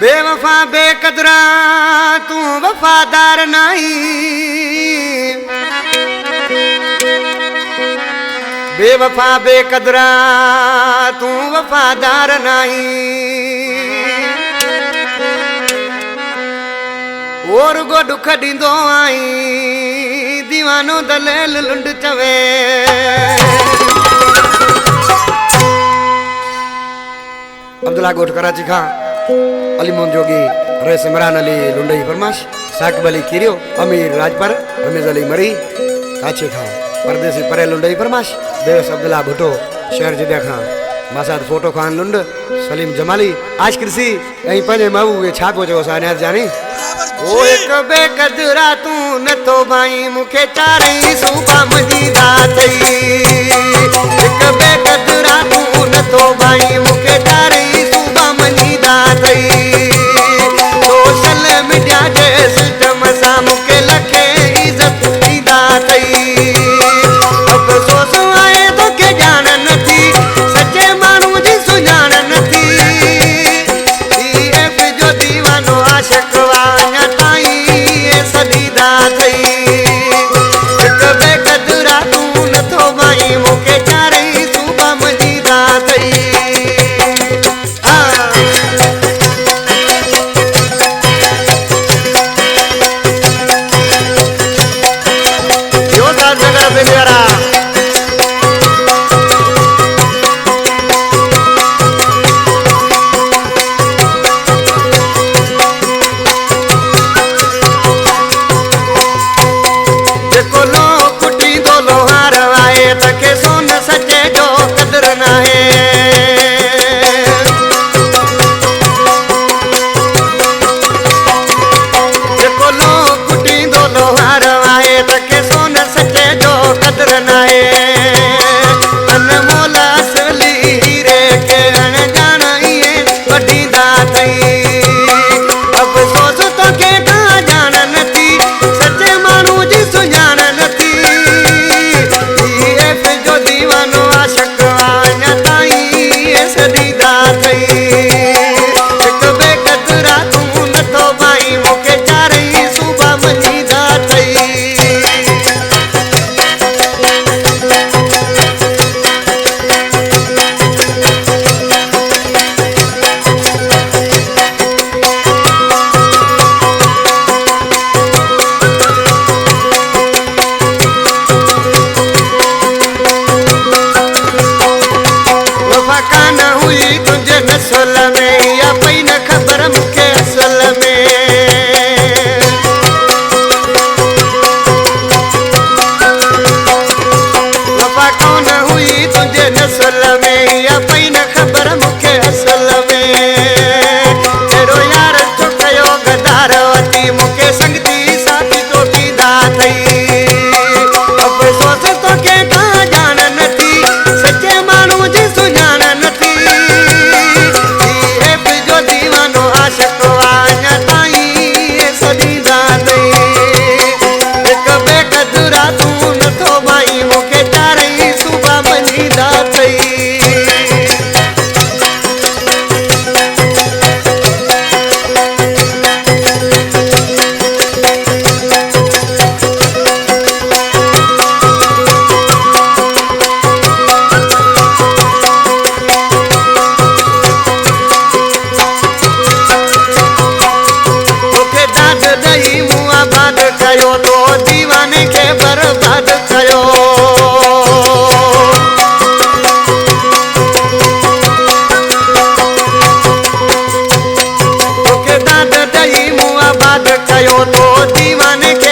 बेवफा बेकदरा तू वफादार नहीं, बेवफा बेकदरा तू वफादार नहीं। और गो दुख दींदो आई दीवानो दलेल लुंड चवे। अब्दुल्ला गोठ कराची खां अली मोहन जोगी रईस इमरान अली लुंडई फरमाश साकिब अली किरियो अमीर राजपर रमीज अली मरी काछे खां परदेसी परे लुंडई फरमाश देवस अब्दुल्ला भुट्टो शहर जिदे खां मासाद फोटो खान लुंड सलीम जमाली आज कृषि ऐं पंहिंजे महबूब खे छा पियो चयो सानियात जानी। ओ एक बेकदरा तू नथो भाई मूंखे चारई सूबा मुंहिंजी दातई। एक बेकदरा तू नथो भाई मूंखे चारई सूबा मुंहिंजी दातई। सोशल मीडिया जे सिस्टम सां मूंखे लखे इज़त ॾींदा अथई। अफ़सोस आहे तोखे ॼाण नथी सचे माण्हू जी सुञाण नथी। एफ जो दीवानो आशिक़ अञा ताईं सदीदा अथई। हिक बेकदरा तू नथो भाई मूंखे चारई सूबा मुंहिंजी दातई। दीवाने के